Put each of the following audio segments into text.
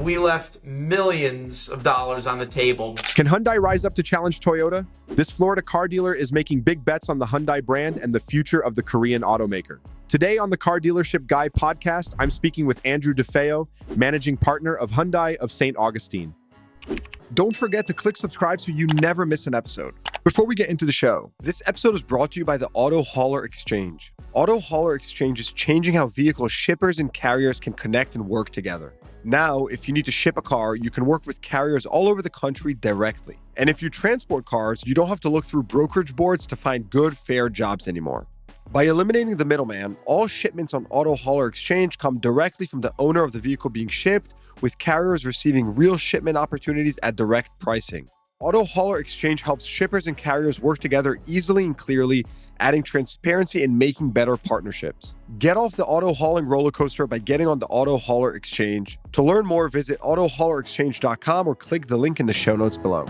we left millions of dollars on the table. Can Hyundai rise up to challenge Toyota? This Florida car dealer is making big bets on the Hyundai brand and the future of the Korean automaker. Today on the Car Dealership Guy podcast, I'm speaking with Andrew DeFeo, managing partner of Hyundai of St. Augustine. Don't forget to click subscribe so you never miss an episode. Before we get into the show, this episode is brought to you by the Auto Hauler Exchange. Auto Hauler Exchange is changing how vehicle shippers and carriers can connect and work together. Now, if you need to ship a car, you can work with carriers all over the country directly. And if you transport cars, you don't have to look through brokerage boards to find good, fair jobs anymore. By eliminating the middleman, all shipments on Auto Hauler Exchange come directly from the owner of the vehicle being shipped, with carriers receiving real shipment opportunities at direct pricing. Auto Hauler Exchange helps shippers and carriers work together easily and clearly, adding transparency and making better partnerships. Get off the auto hauling roller coaster by getting on the Auto Hauler Exchange. To learn more, visit autohaulerexchange.com or click the link in the show notes below.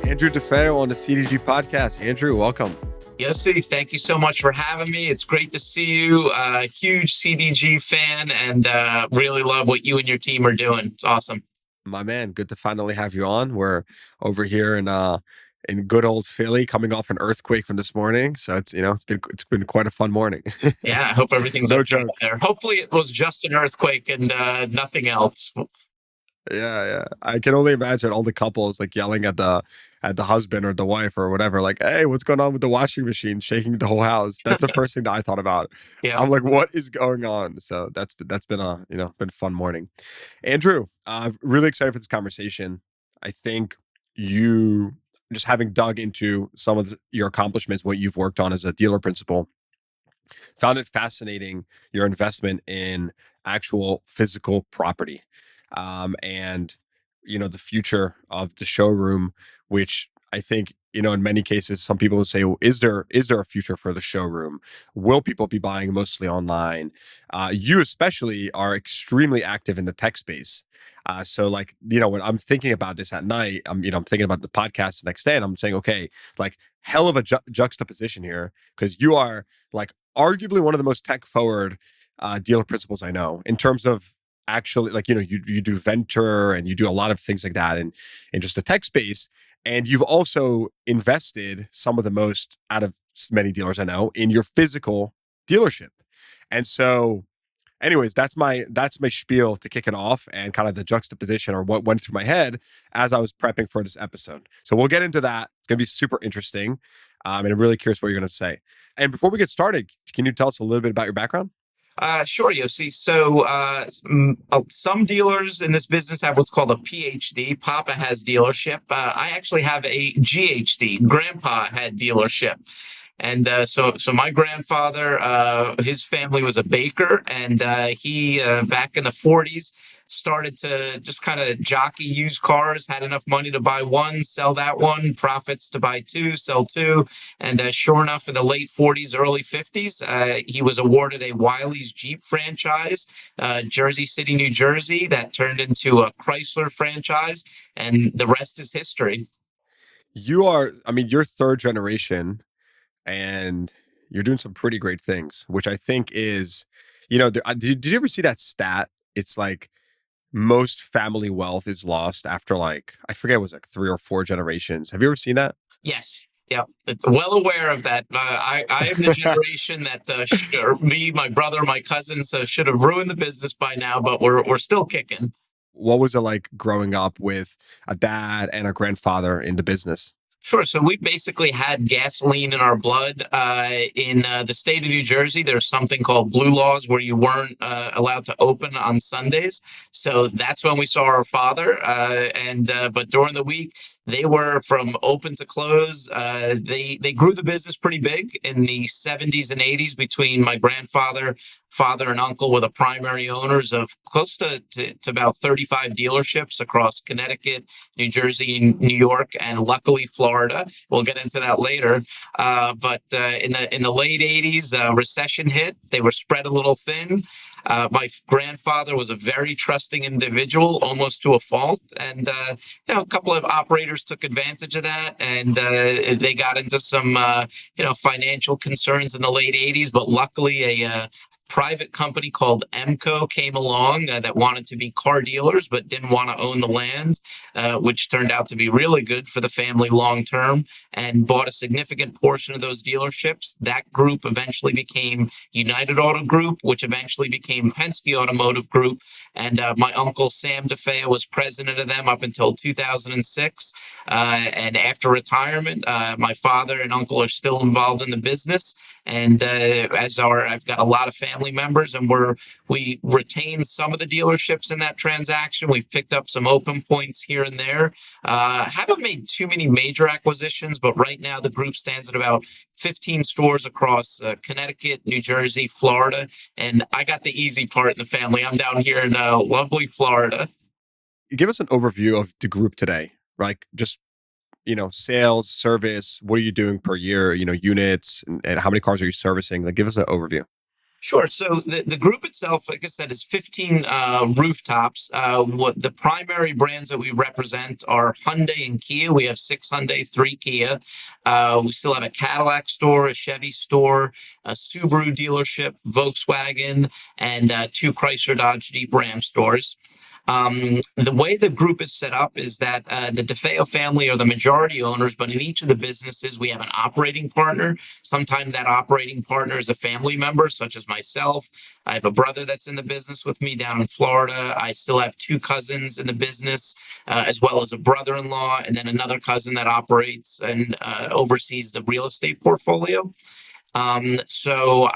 Andrew DeFeo on the CDG podcast. Andrew, welcome. Yossi, thank you so much for having me. It's great to see you. Huge CDG fan and really love what you and your team are doing. It's awesome. My man, good to finally have you on. We're over here in good old Philly, coming off an earthquake from this morning. So it's been quite a fun morning. Yeah, I hope everything's no okay joke there. Hopefully it was just an earthquake and nothing else. Yeah. I can only imagine all the couples like yelling at the husband or the wife or whatever, like, "Hey, what's going on with the washing machine shaking the whole house?" That's the first thing that I thought about. Yeah. I'm like, what is going on? So that's been been a fun morning. Andrew, really excited for this conversation. I think you, just having dug into some of your accomplishments, what you've worked on as a dealer principal, found it fascinating, your investment in actual physical property. And the future of the showroom, which I think, in many cases, some people would say, well, is there a future for the showroom? Will people be buying mostly online? You especially are extremely active in the tech space. So when I'm thinking about this at night, I'm thinking about the podcast the next day and I'm saying, okay, like hell of a juxtaposition here, because you are like arguably one of the most tech forward dealer principals I know in terms of actually, like, you do venture and you do a lot of things like that in just the tech space. And you've also invested some of the most out of many dealers I know in your physical dealership. And so anyways, that's my spiel to kick it off and kind of the juxtaposition or what went through my head as I was prepping for this episode. So we'll get into that. It's going to be super interesting. And I'm really curious what you're going to say. And before we get started, can you tell us a little bit about your background? Sure, Yossi. So some dealers in this business have what's called a PhD. Papa has dealership. I actually have a GHD. Grandpa had dealership. And so my grandfather, his family was a baker, and he, back in the 40s, started to just kind of jockey used cars, had enough money to buy one, sell that one, profits to buy two, sell two. And sure enough, in the late 40s, early 50s, he was awarded a Wiley's Jeep franchise, Jersey City, New Jersey, that turned into a Chrysler franchise. And the rest is history. You're third generation. And you're doing some pretty great things, which I think is, did you ever see that stat? It's like most family wealth is lost after I forget, it was like 3 or 4 generations. Have you ever seen that? Yes. Yeah. Well aware of that. I am the generation that me, my brother, my cousins should have ruined the business by now, but we're still kicking. What was it like growing up with a dad and a grandfather in the business? Sure. So we basically had gasoline in our blood. In the state of New Jersey, there's something called blue laws where you weren't allowed to open on Sundays. So that's when we saw our father. But during the week, they were from open to close. They grew the business pretty big in the 70s and 80s between my grandfather, father, and uncle were the primary owners of close to about 35 dealerships across Connecticut, New Jersey, New York, and luckily Florida. We'll get into that later. But in the late 80s, recession hit. They were spread a little thin. My grandfather was a very trusting individual, almost to a fault. And, a couple of operators took advantage of that. And they got into some, financial concerns in the late 80s. But luckily, private company called MCO came along that wanted to be car dealers but didn't want to own the land, which turned out to be really good for the family long term, and bought a significant portion of those dealerships. That group eventually became United Auto Group, which eventually became Penske Automotive Group. And my uncle Sam DeFeo was president of them up until 2006. And after retirement, my father and uncle are still involved in the business. And I've got a lot of family members, and we retained some of the dealerships in that transaction. We've picked up some open points here and there. Haven't made too many major acquisitions, but right now the group stands at about 15 stores across Connecticut, New Jersey, Florida, and I got the easy part in the family. I'm down here in lovely Florida. Give us an overview of the group today, like just sales, service. What are you doing per year? Units, and how many cars are you servicing? Like, give us an overview. Sure. So the group itself, like I said, is 15 rooftops. What the primary brands that we represent are Hyundai and Kia. We have 6 Hyundai, 3 Kia. We still have a Cadillac store, a Chevy store, a Subaru dealership, Volkswagen, and 2 Chrysler Dodge Jeep Ram stores. The way the group is set up is that the DeFeo family are the majority owners, but in each of the businesses, we have an operating partner. Sometimes that operating partner is a family member, such as myself. I have a brother that's in the business with me down in Florida. I still have 2 cousins in the business, as well as a brother-in-law, and then another cousin that operates and oversees the real estate portfolio. So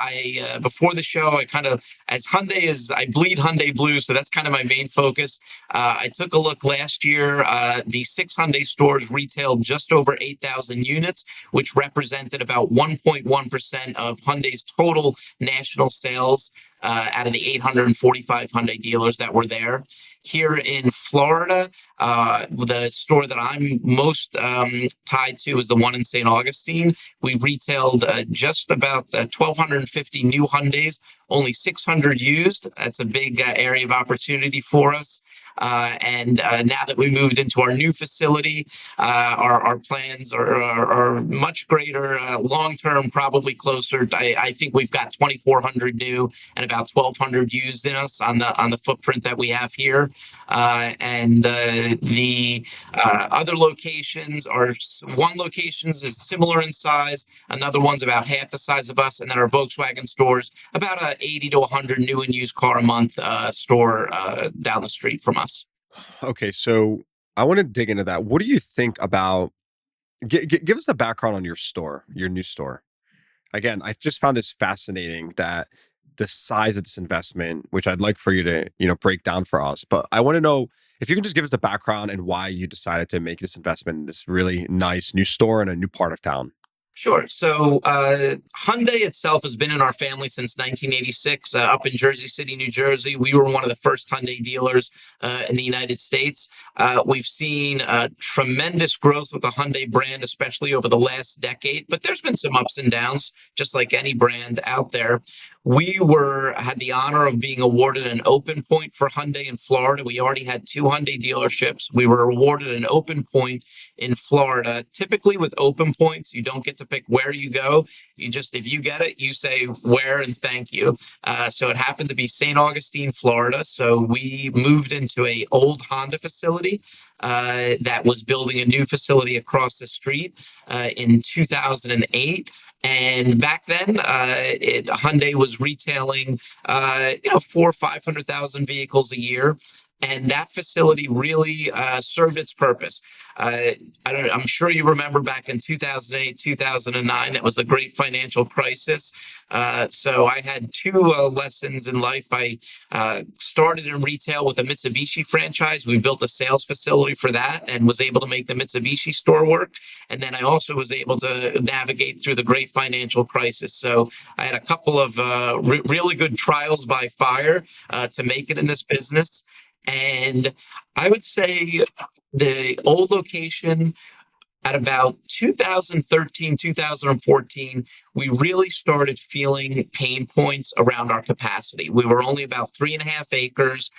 before the show, I kind of, as Hyundai is, I bleed Hyundai blue. So that's kind of my main focus. I took a look last year. The 6 Hyundai stores retailed just over 8,000 units, which represented about 1.1% of Hyundai's total national sales. Out of the 845 Hyundai dealers that were there. Here in Florida, the store that I'm most tied to is the one in St. Augustine. We retailed just about 1,250 new Hyundais, only 600 used. That's a big area of opportunity for us. And now that we moved into our new facility, our plans are much greater, long term, probably closer. I think we've got 2,400 new and about 1,200 used in us on the footprint that we have here. And the other locations are, one location is similar in size, another one's about half the size of us, and then our Volkswagen stores about a 80 to 100 new and used car a month store down the street from us. Okay, so I want to dig into that. What do you think about? Give us the background on your store, your new store. Again, I just found this fascinating that the size of this investment, which I'd like for you to, break down for us. But I want to know if you can just give us the background and why you decided to make this investment in this really nice new store in a new part of town. Sure. So Hyundai itself has been in our family since 1986, up in Jersey City, New Jersey. We were one of the first Hyundai dealers in the United States. We've seen tremendous growth with the Hyundai brand, especially over the last decade. But there's been some ups and downs, just like any brand out there. Had the honor of being awarded an open point for Hyundai in Florida. We already had 2 Hyundai dealerships. We were awarded an open point in Florida. Typically with open points, you don't get to pick where you go. If you get it, you say where and thank you. So it happened to be St. Augustine, Florida. So we moved into a old Honda facility that was building a new facility across the street in 2008. And back then, Hyundai was retailing, 400,000 or 500,000 vehicles a year. And that facility really served its purpose. I'm sure you remember back in 2008, 2009, that was the great financial crisis. So I had 2 lessons in life. I started in retail with a Mitsubishi franchise. We built a sales facility for that and was able to make the Mitsubishi store work. And then I also was able to navigate through the great financial crisis. So I had a couple of really good trials by fire to make it in this business. And I would say the old location At about 2013, 2014, we really started feeling pain points around our capacity. We were only about 3.5 acres.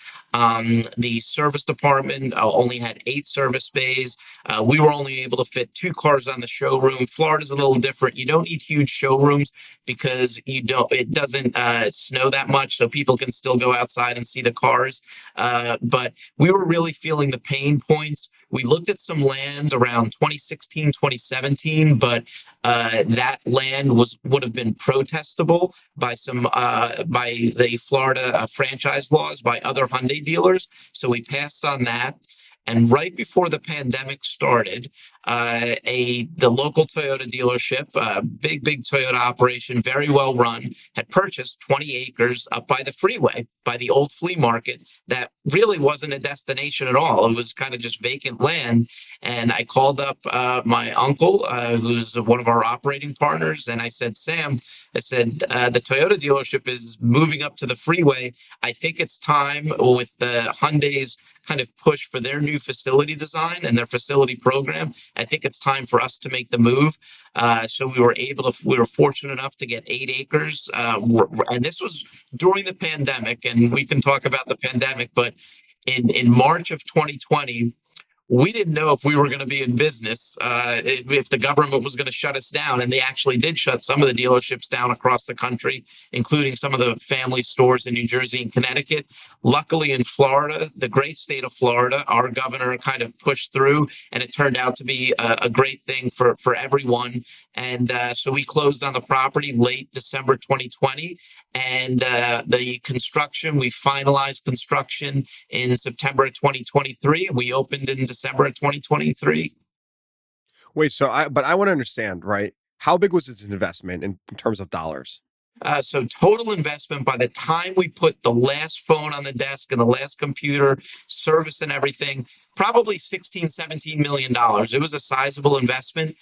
The service department only had 8 service bays. We were only able to fit 2 cars on the showroom. Florida's a little different. You don't need huge showrooms because it doesn't snow that much, so people can still go outside and see the cars. But we were really feeling the pain points. We looked at some land around 2016, 2017, but that land would have been protestable by the Florida franchise laws by other Hyundai dealers. So we passed on that. And right before the pandemic started, the local Toyota dealership, big Toyota operation, very well run, had purchased 20 acres up by the freeway, by the old flea market. That really wasn't a destination at all. It was kind of just vacant land. And I called up my uncle, who's one of our operating partners, and I said, Sam, I said, the Toyota dealership is moving up to the freeway. I think it's time with the Hyundai's kind of push for their new facility design and their facility program. I think it's time for us to make the move. So we were fortunate enough to get 8 acres. And this was during the pandemic, and we can talk about the pandemic, but in March of 2020, we didn't know if we were going to be in business, if the government was going to shut us down. And they actually did shut some of the dealerships down across the country, including some of the family stores in New Jersey and Connecticut. Luckily, in Florida, the great state of Florida, our governor kind of pushed through, and it turned out to be a great thing for everyone. And so we closed on the property late December 2020. And we finalized construction in September of 2023. We opened in December of 2023. Wait, but I want to understand, right? How big was this investment in terms of dollars? So total investment by the time we put the last phone on the desk and the last computer, service and everything, probably 16, $17 million. It was a sizable investment.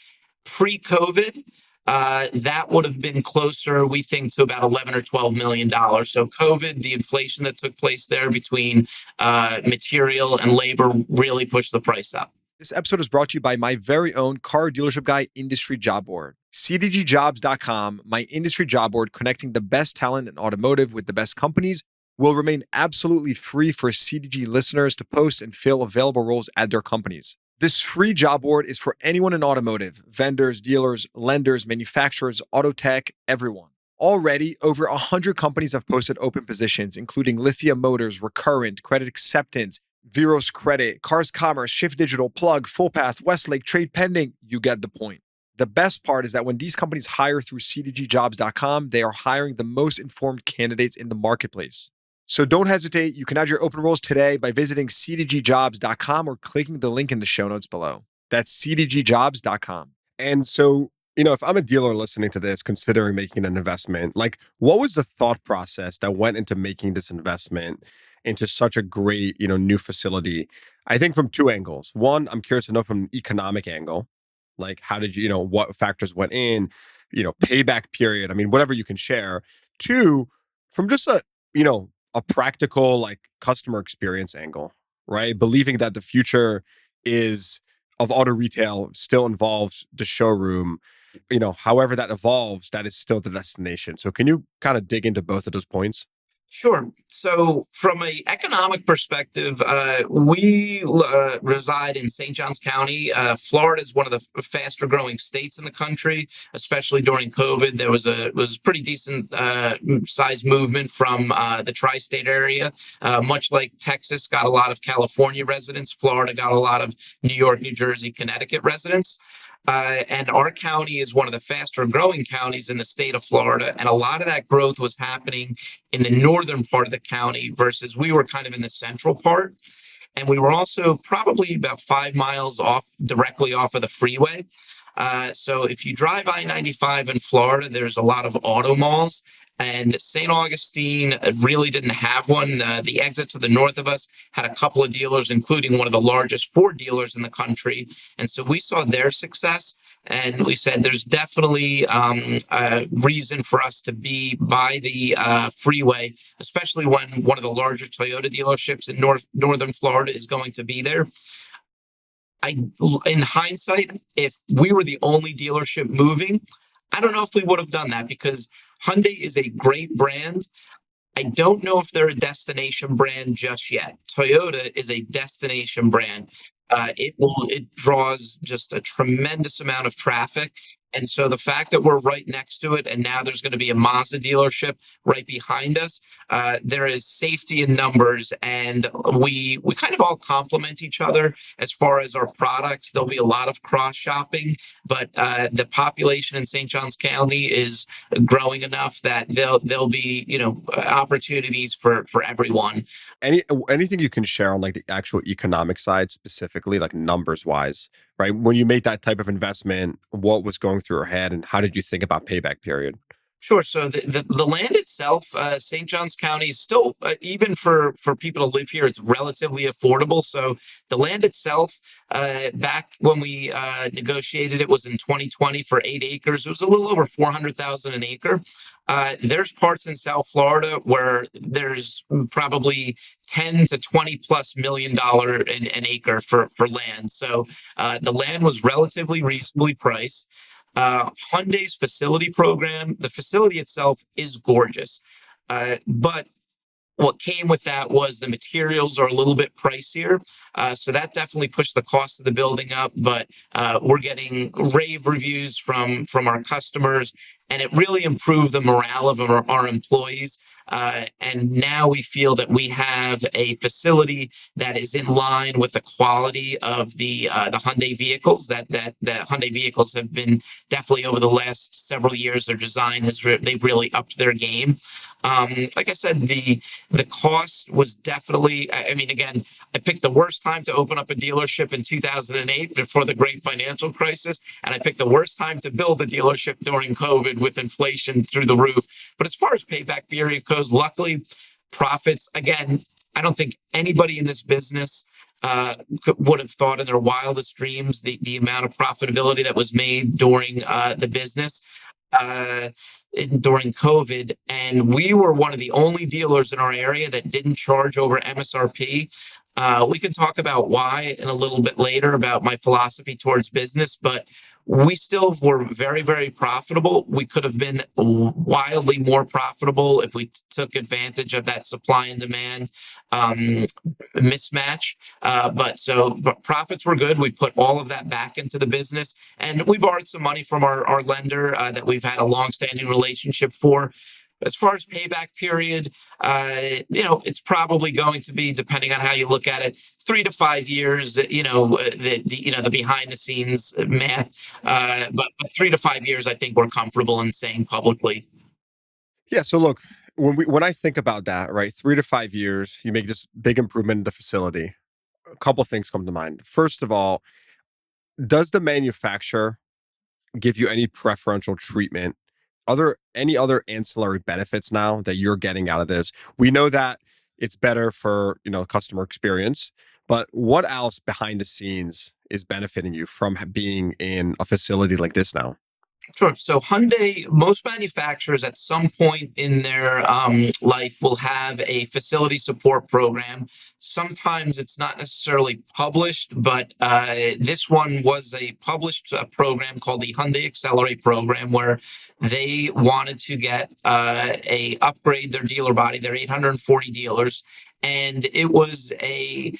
Pre-COVID, that would have been closer, we think, to about 11 or $12 million. So COVID, the inflation that took place there between material and labor really pushed the price up. This episode is brought to you by my very own car dealership guy industry job board. CDGjobs.com, my industry job board connecting the best talent in automotive with the best companies, will remain absolutely free for CDG listeners to post and fill available roles at their companies. This free job board is for anyone in automotive, vendors, dealers, lenders, manufacturers, auto tech, everyone. Already, over 100 companies have posted open positions, including Lithium Motors, Recurrent, Credit Acceptance, Veros Credit, Cars Commerce, Shift Digital, Plug, Fullpath, Westlake, Trade Pending. You get the point. The best part is that when these companies hire through cdgjobs.com, they are hiring the most informed candidates in the marketplace. So don't hesitate. You can add your open roles today by visiting cdgjobs.com or clicking the link in the show notes below. That's cdgjobs.com. And so, if I'm a dealer listening to this, considering making an investment, like what was the thought process that went into making this investment into such a great, new facility? I think from two angles. One, I'm curious to know from an economic angle, like how did what factors went in, payback period. I mean, whatever you can share. Two, from just a practical like customer experience angle, right? Believing that the future is of auto retail still involves the showroom, however that evolves, that is still the destination. So can you kind of dig into both of those points? Sure. So, from an economic perspective, we reside in St. Johns County. Florida is one of the faster growing states in the country, especially during COVID. There was pretty decent size movement from the tri-state area. Much like Texas got a lot of California residents, Florida got a lot of New York, New Jersey, Connecticut residents. And our county is one of the faster growing counties in the state of Florida. And a lot of that growth was happening in the northern part of the county versus we were kind of in the central part. And we were also probably about 5 miles directly off of the freeway. So if you drive I-95 in Florida, there's a lot of auto malls. And St. Augustine really didn't have one. The exit to the north of us had a couple of dealers, including one of the largest Ford dealers in the country. And so we saw their success, and we said there's definitely a reason for us to be by the freeway, especially when one of the larger Toyota dealerships in northern Florida is going to be there. I, in hindsight, if we were the only dealership moving, I don't know if we would have done that because Hyundai is a great brand. I don't know if they're a destination brand just yet. Toyota is a destination brand. It draws just a tremendous amount of traffic. And so the fact that we're right next to it, and now there's going to be a Mazda dealership right behind us, there is safety in numbers, and we kind of all complement each other as far as our products. There'll be a lot of cross shopping, but the population in St. Johns County is growing enough that there'll be opportunities for everyone. Anything you can share on like the actual economic side, specifically like numbers wise, right? When you made that type of investment, what was going through your head, and how did you think about payback period? Sure. So the land itself, St. Johns County is still, even for people to live here, it's relatively affordable. So the land itself, back when we negotiated it, was in 2020 for 8 acres. It was a little over 400,000 an acre. There's parts in South Florida where there's probably 10 to 20 plus $1 million an acre for land. So the land was relatively reasonably priced. Hyundai's facility program, the facility itself is gorgeous. But what came with that was the materials are a little bit pricier. So that definitely pushed the cost of the building up. But we're getting rave reviews from our customers, and it really improved the morale of our employees. And now we feel that we have a facility that is in line with the quality of the Hyundai vehicles. The Hyundai vehicles have been definitely over the last several years. Their design they've really upped their game. Like I said, the cost was definitely, I mean, again, I picked the worst time to open up a dealership in 2008 before the great financial crisis. And I picked the worst time to build a dealership during COVID with inflation through the roof. But as far as payback period goes, luckily, profits, again, I don't think anybody in this business would have thought in their wildest dreams the amount of profitability that was made during the business. Uh, During COVID, and we were one of the only dealers in our area that didn't charge over MSRP. We can talk about why in a little bit later about my philosophy towards business, but we still were very, very profitable. We could have been wildly more profitable if we took advantage of that supply and demand um, mismatch. But profits were good. We put all of that back into the business, and we borrowed some money from our lender that we've had a long-standing relationship for. As far as payback period, it's probably going to be, depending on how you look at it, 3 to 5 years. The behind the scenes math, but 3 to 5 years, I think we're comfortable in saying publicly. Yeah. So look, when I think about that, right, 3 to 5 years, you make this big improvement in the facility. A couple things come to mind. First of all, does the manufacturer give you any preferential treatment? Other any other ancillary benefits now that you're getting out of this? We know that it's better for customer experience, but what else behind the scenes is benefiting you from being in a facility like this now? Sure. So Hyundai, most manufacturers at some point in their life will have a facility support program. Sometimes it's not necessarily published, but this one was a published program called the Hyundai Accelerate program, where they wanted to get a upgrade their dealer body, their 840 dealers, and it was a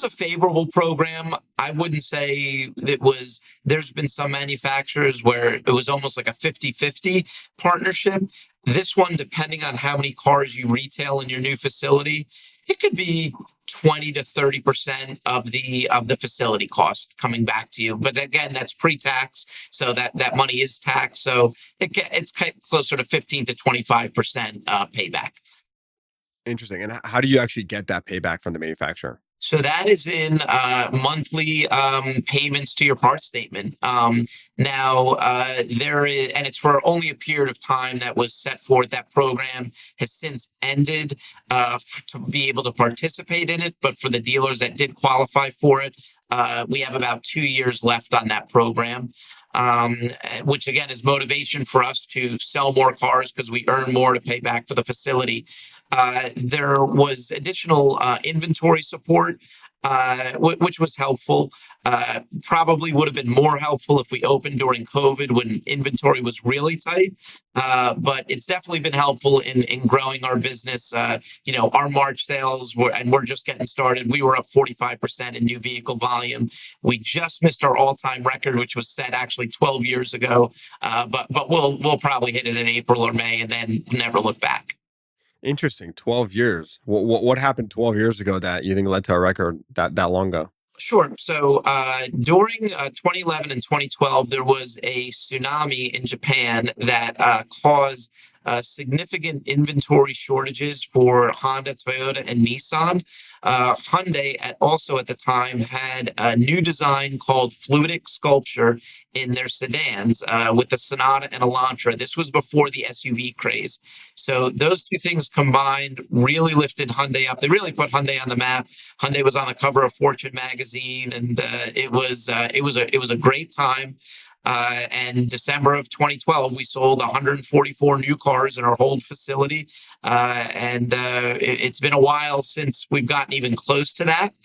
favorable program. I wouldn't say it was. There's been some manufacturers where it was almost like a 50-50 partnership. This one, depending on how many cars you retail in your new facility, it could be 20 to 30% of the facility cost coming back to you. But again, that's pre-tax, so that money is taxed. So it's kind of closer to 15 to 25% payback. Interesting. And how do you actually get that payback from the manufacturer? So that is in monthly payments to your part statement. Now, there is, and it's for only a period of time that was set forth. That program has since ended to be able to participate in it. But for the dealers that did qualify for it, we have about 2 years left on that program. Which again is motivation for us to sell more cars because we earn more to pay back for the facility. There was additional inventory support. which was helpful. Probably would have been more helpful if we opened during COVID when inventory was really tight. But it's definitely been helpful in growing our business. Our March sales were, and we're just getting started. We were up 45% in new vehicle volume. We just missed our all-time record, which was set actually 12 years ago. But we'll probably hit it in April or May and then never look back. Interesting. 12 years. What happened 12 years ago that you think led to a record that long ago? Sure. So during 2011 and 2012, there was a tsunami in Japan that caused significant inventory shortages for Honda, Toyota, and Nissan. Hyundai also at the time had a new design called fluidic sculpture in their sedans with the Sonata and Elantra. This was before the SUV craze. So those two things combined really lifted Hyundai up. They really put Hyundai on the map. Hyundai was on the cover of Fortune magazine, and it was a great time. And December of 2012, we sold 144 new cars in our hold facility, and it's been a while since we've gotten even close to that.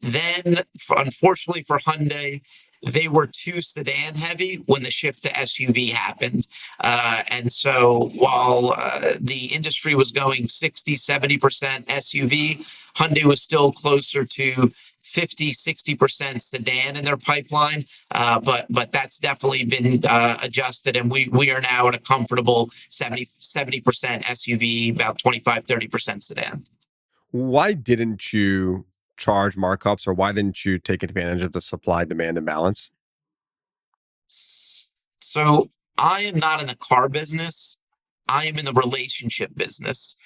Then, unfortunately for Hyundai, they were too sedan heavy when the shift to SUV happened. And so while the industry was going 60-70% SUV, Hyundai was still closer to 50-60% sedan in their pipeline. But that's definitely been adjusted, and we are now at a comfortable 70% SUV, about 25-30% sedan. Why didn't you charge markups, or why didn't you take advantage of the supply demand imbalance? So I am not in the car business. I am in the relationship business.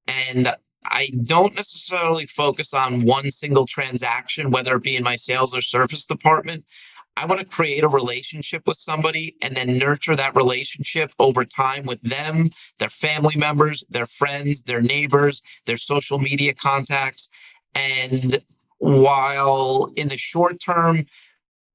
And I don't necessarily focus on one single transaction, whether it be in my sales or service department. I want to create a relationship with somebody and then nurture that relationship over time with them, their family members, their friends, their neighbors, their social media contacts. And while in the short term,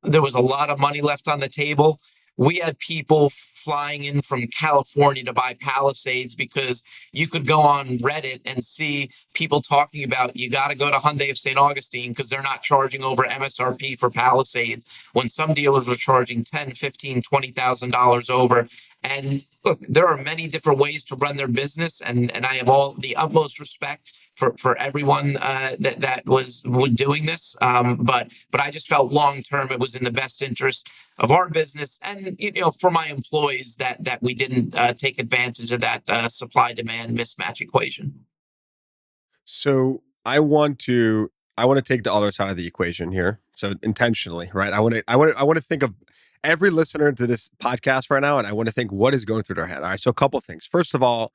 there was a lot of money left on the table. We had people flying in from California to buy Palisades because you could go on Reddit and see people talking about you got to go to Hyundai of St. Augustine because they're not charging over MSRP for Palisades when some dealers were charging 10, 15, $20,000 over. And look, there are many different ways to run their business, and I have all the utmost respect for everyone that was doing this. But I just felt long term it was in the best interest of our business and for my employees that we didn't take advantage of that supply demand mismatch equation. So I want to take the other side of the equation here. So intentionally, right? I want to think of every listener to this podcast right now, and I want to think what is going through their head. All right. So a couple things. First of all,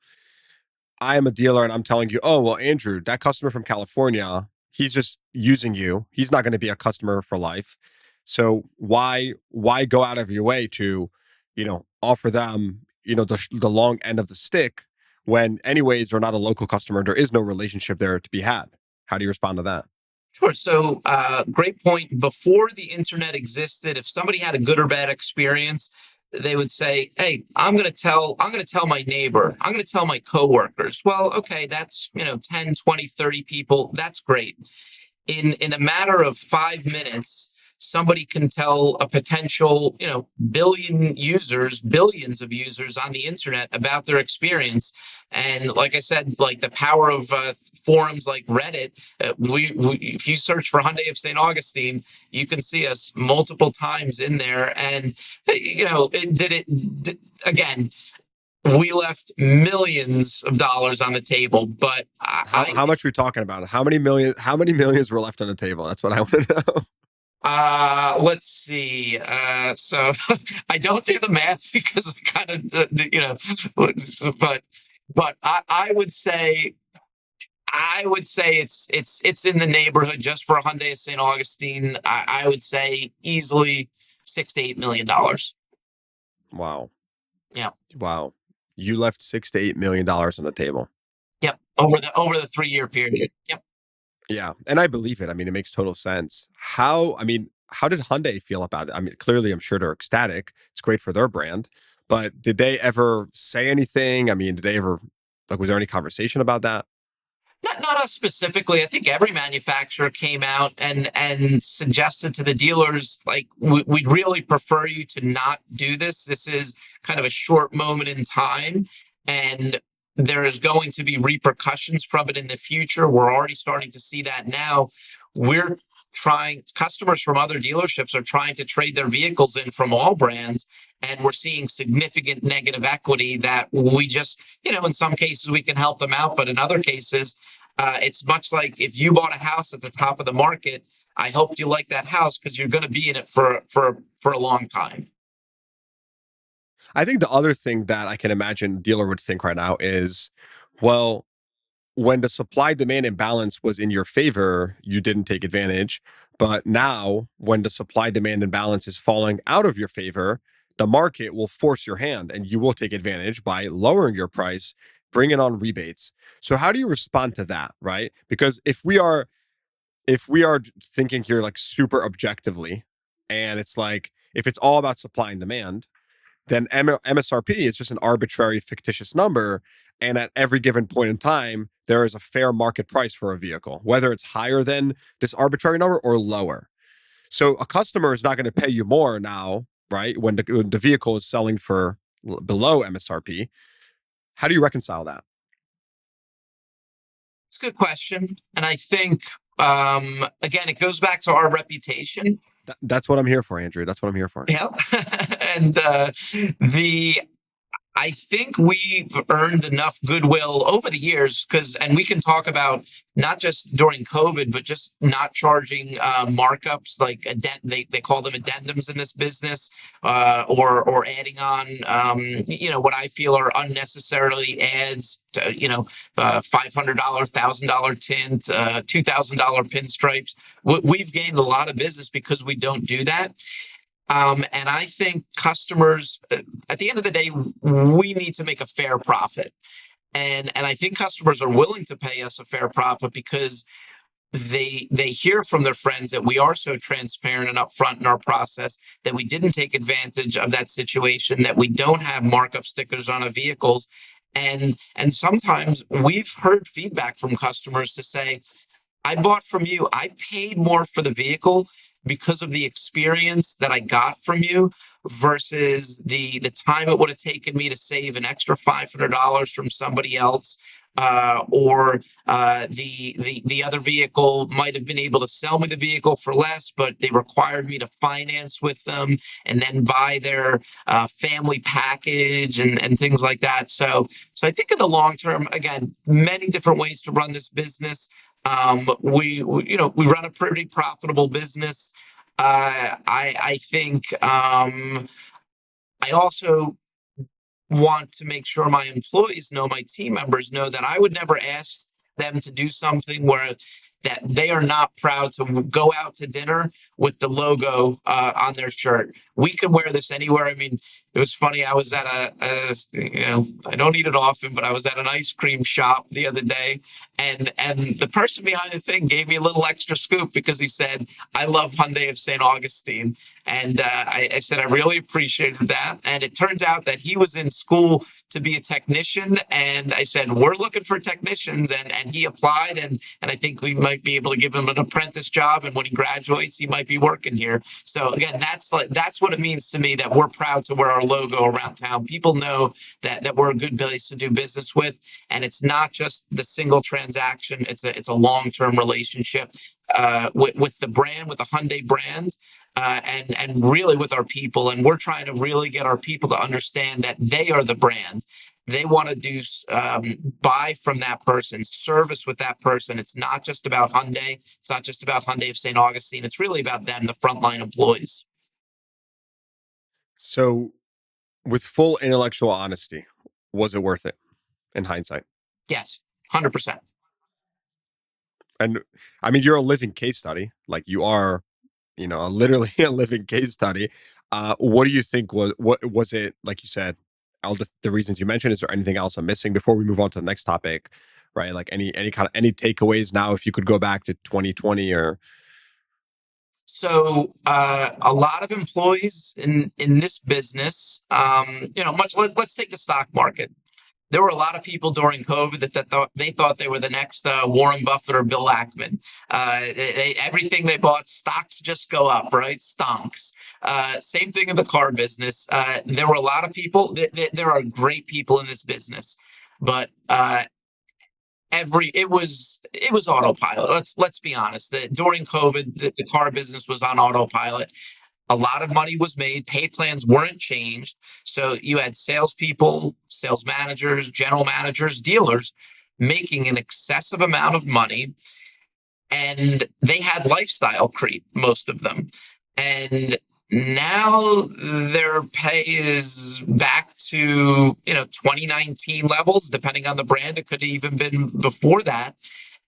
I am a dealer and I'm telling you, oh, well, Andrew, that customer from California, he's just using you. He's not going to be a customer for life. So why go out of your way to, offer them, the long end of the stick when anyways they're not a local customer. There is no relationship there to be had. How do you respond to that? Sure. So, great point. Before the internet existed, if somebody had a good or bad experience, they would say, "Hey, I'm going to tell my neighbor. I'm going to tell my coworkers." Well, okay, that's, 10, 20, 30 people. That's great. In a matter of 5 minutes, somebody can tell a potential, billions of users on the internet about their experience. And like I said, like the power of forums like Reddit, if you search for Hyundai of St. Augustine, you can see us multiple times in there. And again, we left millions of dollars on the table, but How much are we talking about? How many millions were left on the table? That's what I want to know. let's see. So I don't do the math because I kind of, but I would say it's in the neighborhood just for a Hyundai of St. Augustine. I would say easily $6 to $8 million. Wow. Yeah. Wow. You left $6 to $8 million on the table. Yep. Over the 3 year period. Yep. Yeah, and I believe it. I mean, it makes total sense. How did Hyundai feel about it? I mean, clearly, I'm sure they're ecstatic. It's great for their brand. But did they ever say anything? I mean, did they ever, like, was there any conversation about that? Not us specifically. I think every manufacturer came out and suggested to the dealers, like, we'd really prefer you to not do this. This is kind of a short moment in time, and there is going to be repercussions from it in the future. We're already starting to see that now. We're trying, customers from other dealerships are trying to trade their vehicles in from all brands, and we're seeing significant negative equity that we just, in some cases we can help them out, but in other cases, it's much like if you bought a house at the top of the market. I hope you like that house because you're going to be in it for a long time. I think the other thing that I can imagine dealer would think right now is, well, when the supply demand imbalance was in your favor, you didn't take advantage. But now, when the supply demand imbalance is falling out of your favor, the market will force your hand and you will take advantage by lowering your price, bringing on rebates. So, how do you respond to that, right? Because if we are thinking here like super objectively, and it's like if it's all about supply and demand, then MSRP is just an arbitrary, fictitious number. And at every given point in time, there is a fair market price for a vehicle, whether it's higher than this arbitrary number or lower. So a customer is not going to pay you more now, right? When the vehicle is selling for below MSRP. How do you reconcile that? It's a good question, and I think again it goes back to our reputation. That's what I'm here for, Andrew. That's what I'm here for. Yeah, and the I think we've earned enough goodwill over the years because, and we can talk about not just during COVID, but just not charging markups like they call them addendums in this business, or adding on, what I feel are unnecessarily ads to, $500, $1,000 tint, $2,000 pinstripes. We've gained a lot of business because we don't do that. And I think customers, at the end of the day, we need to make a fair profit. And I think customers are willing to pay us a fair profit because they hear from their friends that we are so transparent and upfront in our process, that we didn't take advantage of that situation, that we don't have markup stickers on our vehicles. And sometimes we've heard feedback from customers to say, I bought from you. I paid more for the vehicle because of the experience that I got from you versus the time it would have taken me to save an extra $500 from somebody else. Or the other vehicle might have been able to sell me the vehicle for less, but they required me to finance with them and then buy their family package and things like that. So I think in the long term, again, many different ways to run this business. We run a pretty profitable business. I think I also want to make sure my employees know, my team members know that I would never ask them to do something where that they are not proud to go out to dinner with the logo on their shirt. We can wear this anywhere. I mean, it was funny. I was at I don't eat it often, but I was at an ice cream shop the other day, and the person behind the thing gave me a little extra scoop because he said, "I love Hyundai of St. Augustine." And I said, I really appreciated that. And it turns out that he was in school to be a technician. And I said, we're looking for technicians. And he applied. And I think we might be able to give him an apprentice job. And when he graduates, he might be working here. So again, that's what it means to me, that we're proud to wear our logo around town. People know that we're a good place to do business with. And it's not just the single transaction. It's a long-term relationship with the brand, with the Hyundai brand, and really with our people. And we're trying to really get our people to understand that they are the brand. They want to do buy from that person, service with that person. It's not just about Hyundai. It's not just about Hyundai of St. Augustine. It's really about them, the frontline employees. So, with full intellectual honesty, was it worth it in hindsight? Yes, 100%. And I mean, you're a living case study. Like you are, literally a living case study. What do you think what was it, like you said, all the reasons you mentioned? Is there anything else I'm missing before we move on to the next topic? Right? Like any takeaways now, if you could go back to 2020 or So a lot of employees in this business, let's take the stock market. there were a lot of people during COVID that thought they were the next Warren Buffett or Bill Ackman. Everything they bought, stocks just go up, right? Stonks. Same thing in the car business. There were a lot of people. There are great people in this business, but it was autopilot. Let's be honest. That during COVID, the car business was on autopilot. A lot of money was made. Pay plans weren't changed. So you had salespeople, sales managers, general managers, dealers making an excessive amount of money, and they had lifestyle creep, most of them. And now their pay is back to 2019 levels, depending on the brand. It could have even been before that,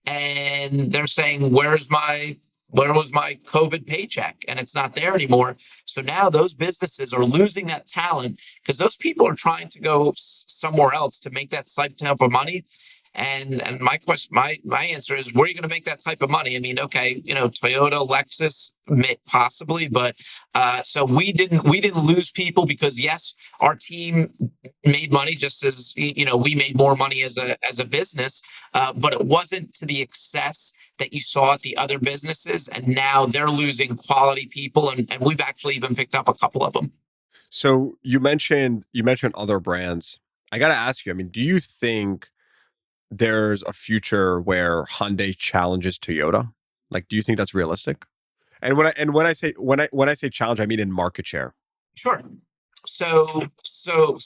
and they're saying, where was my COVID paycheck? And it's not there anymore. So now those businesses are losing that talent because those people are trying to go somewhere else to make that type of money. And my question, my answer is, where are you going to make that type of money? I mean, okay, Toyota, Lexus, possibly, but so we didn't lose people because yes, our team made money just as we made more money as a business, but it wasn't to the excess that you saw at the other businesses, and now they're losing quality people, and we've actually even picked up a couple of them. So you mentioned other brands. I got to ask you. I mean, do you think there's a future where Hyundai challenges Toyota? Like, do you think that's realistic? And when I say challenge, I mean in market share. Sure. So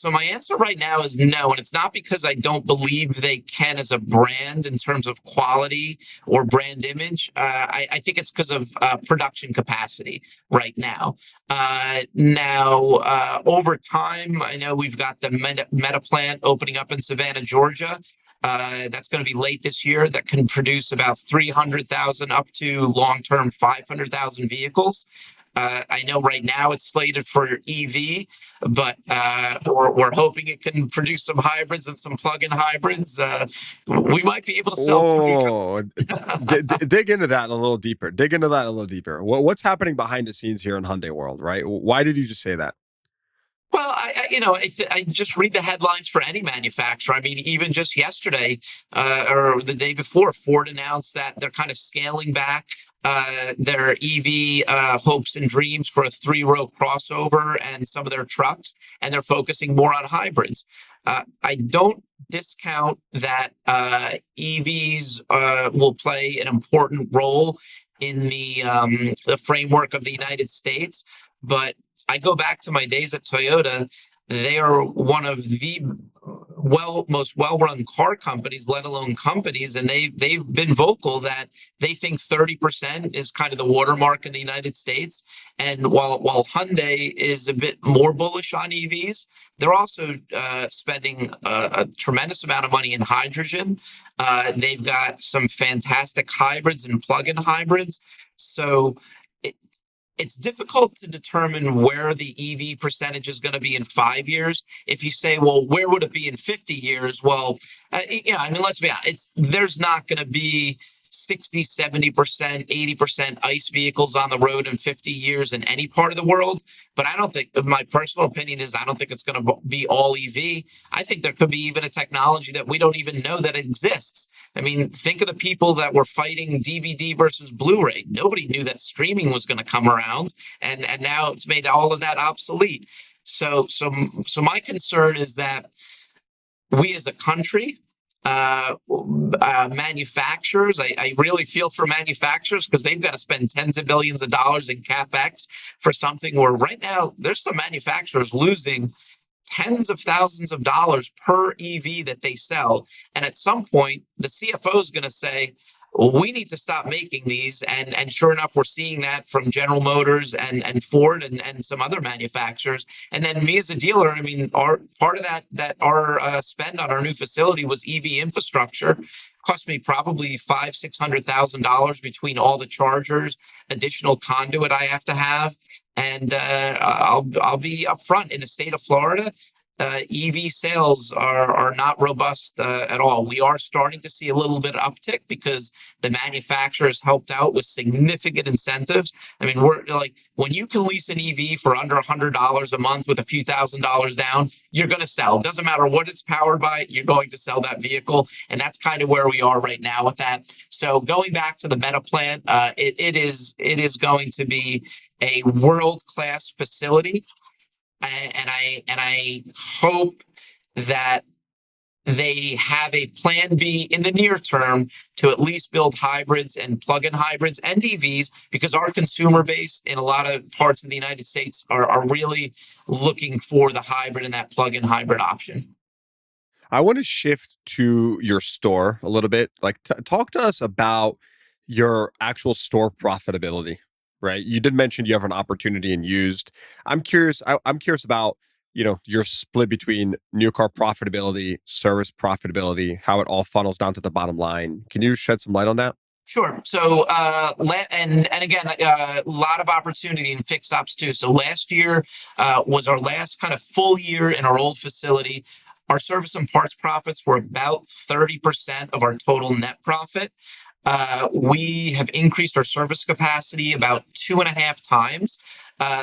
my answer right now is no, and it's not because I don't believe they can as a brand in terms of quality or brand image. I think it's because of production capacity right now. Over time, I know we've got the Meta plant opening up in Savannah, Georgia. That's going to be late this year. That can produce about 300,000 up to long term 500,000 vehicles. I know right now it's slated for EV, but we're hoping it can produce some hybrids and some plug-in hybrids. We might be able to sell three. Whoa, dig into that a little deeper. Dig into that a little deeper. What's happening behind the scenes here in Hyundai world, right? Why did you just say that? Well, I just read the headlines for any manufacturer. I mean, even just yesterday or the day before, Ford announced that they're kind of scaling back their EV hopes and dreams for a three-row crossover and some of their trucks, and they're focusing more on hybrids. I don't discount that EVs will play an important role in the framework of the United States, but I go back to my days at Toyota. They are one of the most well-run car companies, let alone companies, and they've been vocal that they think 30% is kind of the watermark in the United States. And while Hyundai is a bit more bullish on EVs, they're also spending a tremendous amount of money in hydrogen. They've got some fantastic hybrids and plug-in hybrids. So it's difficult to determine where the EV percentage is going to be in 5 years. If you say, well, where would it be in 50 years? Well, I mean, let's be honest. There's not going to be 60, 70%, 80% ICE vehicles on the road in 50 years in any part of the world. But I don't think, my personal opinion is, I don't think it's going to be all EV. I think there could be even a technology that we don't even know that exists. I mean, think of the people that were fighting DVD versus Blu-ray. Nobody knew that streaming was going to come around, and now it's made all of that obsolete. So my concern is that we as a country, manufacturers, I really feel for manufacturers because they've got to spend tens of billions of dollars in capex for something where right now there's some manufacturers losing tens of thousands of dollars per EV that they sell. And at some point, the CFO is going to say, well, we need to stop making these. And sure enough, we're seeing that from General Motors and Ford and some other manufacturers. And then me as a dealer, I mean, our part of that our spend on our new facility was EV infrastructure. Cost me probably $600,000 between all the chargers, additional conduit I have to have. And I'll be upfront, in the state of Florida. EV sales are not robust at all. We are starting to see a little bit of uptick because the manufacturers helped out with significant incentives. I mean, we're like when you can lease an EV for under $100 a month with a few $1,000s down, you're going to sell. It doesn't matter what it's powered by, you're going to sell that vehicle, and that's kind of where we are right now with that. So going back to the Meta plant, it is going to be a world class facility, and I hope that they have a plan B in the near term to at least build hybrids and plug-in hybrids and EVs because our consumer base in a lot of parts of the United States are really looking for the hybrid and that plug-in hybrid option. I want to shift to your store a little bit. Like, talk to us about your actual store profitability, right? You did mention you have an opportunity in used. I'm curious. I'm curious about your split between new car profitability, service profitability, how it all funnels down to the bottom line. Can you shed some light on that? Sure. So, and again, a lot of opportunity in fixed ops too. So last year was our last kind of full year in our old facility. Our service and parts profits were about 30% of our total net profit. We have increased our service capacity about 2.5 times.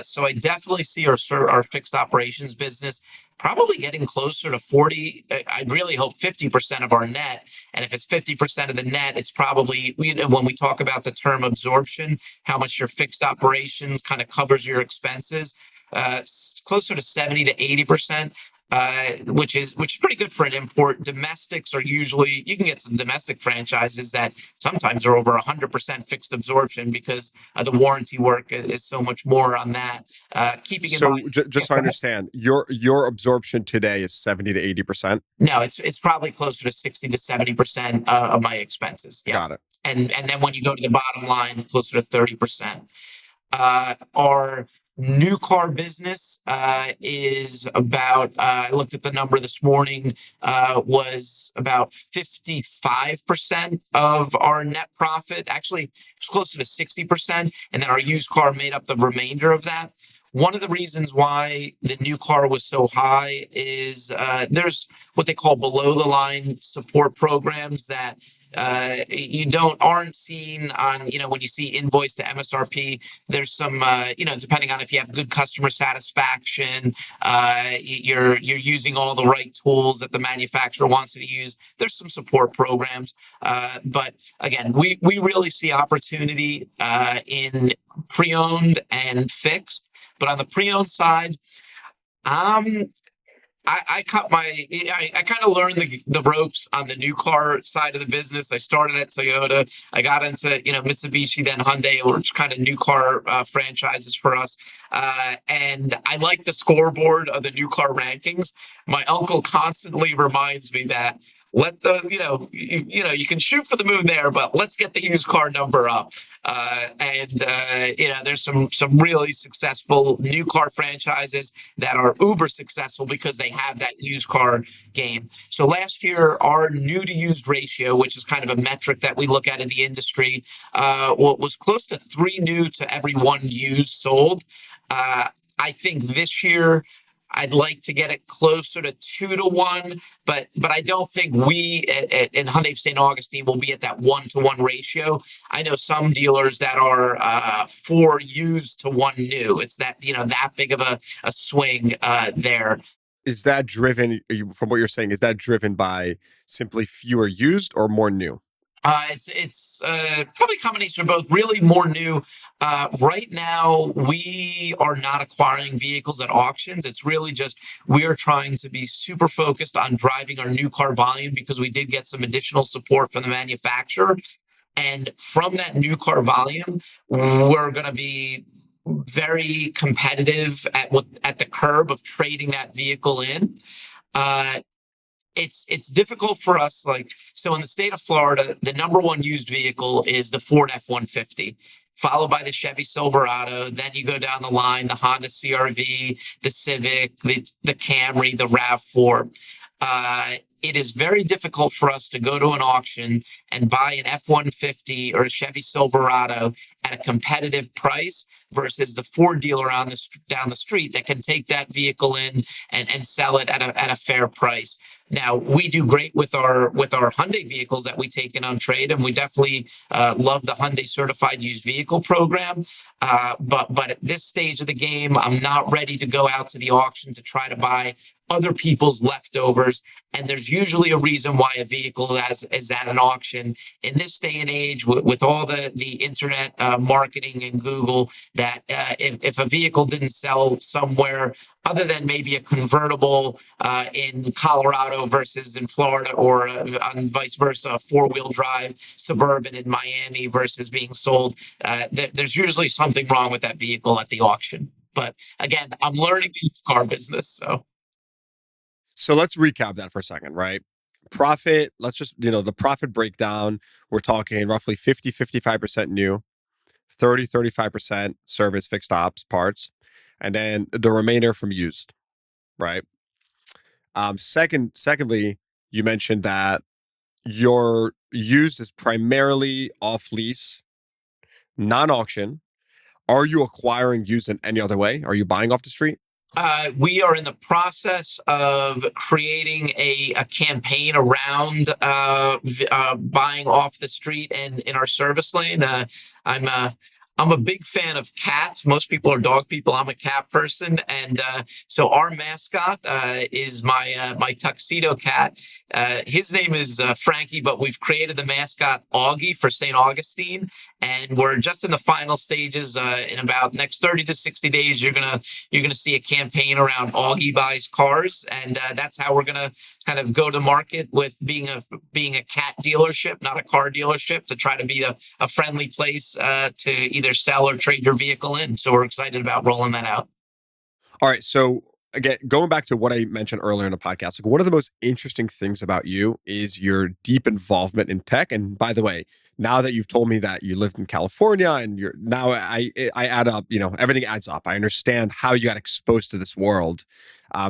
So I definitely see our fixed operations business probably getting closer to 40. I really hope 50% of our net. And if it's 50% of the net, it's probably, when we talk about the term absorption, how much your fixed operations kind of covers your expenses, closer to 70 to 80%. Which is pretty good for an import. Domestics are usually, you can get some domestic franchises that sometimes are over 100% fixed absorption because the warranty work is so much more on that. Keeping in mind, So just so I understand, your absorption today is 70 to 80%. no, it's probably closer to 60 to 70% of my expenses. Yeah, Got it. and then when you go to the bottom line, closer to 30%. Our new car business is about, I looked at the number this morning, was about 55% of our net profit. Actually, it's closer to 60%. And then our used car made up the remainder of that. One of the reasons why the new car was so high is there's what they call below the line support programs that you don't aren't seen on, when you see invoice to MSRP. There's some, depending on if you have good customer satisfaction, you're using all the right tools that the manufacturer wants you to use. There's some support programs, but again, we really see opportunity in pre-owned and fixed. But on the pre-owned side, um, I cut I kind of learned the ropes on the new car side of the business. I started at Toyota. I got into, Mitsubishi, then Hyundai, which kind of new car franchises for us. And I like the scoreboard of the new car rankings. My uncle constantly reminds me that let the, you can shoot for the moon there, but let's get the used car number up. There's some really successful new car franchises that are uber successful because they have that used car game. So last year, our new to used ratio, which is kind of a metric that we look at in the industry, was close to 3 new to every 1 used sold. I think this year I'd like to get it closer to 2 to 1, but I don't think we in Hyundai St. Augustine will be at that 1 to 1 ratio. I know some dealers that are 4 used to 1 new. It's that big of a swing there. Is that driven, from what you're saying, is that driven by simply fewer used or more new? It's probably a combination of both. Really, more new. Right now, we are not acquiring vehicles at auctions. It's really just we are trying to be super focused on driving our new car volume because we did get some additional support from the manufacturer. And from that new car volume, we're going to be very competitive at the curb of trading that vehicle in. Uh, it's difficult for us. Like, so in the state of Florida, the number 1 used vehicle is the Ford F-150, followed by the Chevy Silverado. Then you go down the line, the Honda CRV, the Civic, the Camry, the RAV4. it is very difficult for us to go to an auction and buy an F-150 or a Chevy Silverado at a competitive price versus the Ford dealer down the street that can take that vehicle in and sell it at a fair price. Now we do great with our Hyundai vehicles that we take in on trade, and we definitely love the Hyundai Certified Used Vehicle Program. But at this stage of the game, I'm not ready to go out to the auction to try to buy other people's leftovers. And there's usually a reason why a vehicle is at an auction in this day and age with all the internet marketing and Google. That if a vehicle didn't sell somewhere other than maybe a convertible in Colorado versus in Florida, or on vice versa, a four-wheel drive Suburban in Miami versus being sold, there's usually something wrong with that vehicle at the auction. But again, I'm learning the car business, so. So let's recap that for a second, right? Profit, let's just, the profit breakdown, we're talking roughly 55% new, 35% service, fixed ops, parts, and then the remainder from used, right? Secondly, you mentioned that your used is primarily off lease, non-auction. Are you acquiring used in any other way? Are you buying off the street? We are in the process of creating a campaign around buying off the street and in our service lane. I'm uh, I'm a big fan of cats. Most people are dog people. I'm a cat person, and so our mascot is my tuxedo cat. His name is Frankie, but we've created the mascot Augie for St. Augustine, and we're just in the final stages. In about next 30 to 60 days, you're gonna see a campaign around Augie buys cars, and that's how we're gonna kind of go to market with being a cat dealership, not a car dealership, to try to be a friendly place to either sell or trade your vehicle in. So we're excited about rolling that out. All right. So again, going back to what I mentioned earlier in the podcast, like one of the most interesting things about you is your deep involvement in tech. And by the way, now that you've told me that you lived in California and you're now, I add up, everything adds up. I understand how you got exposed to this world.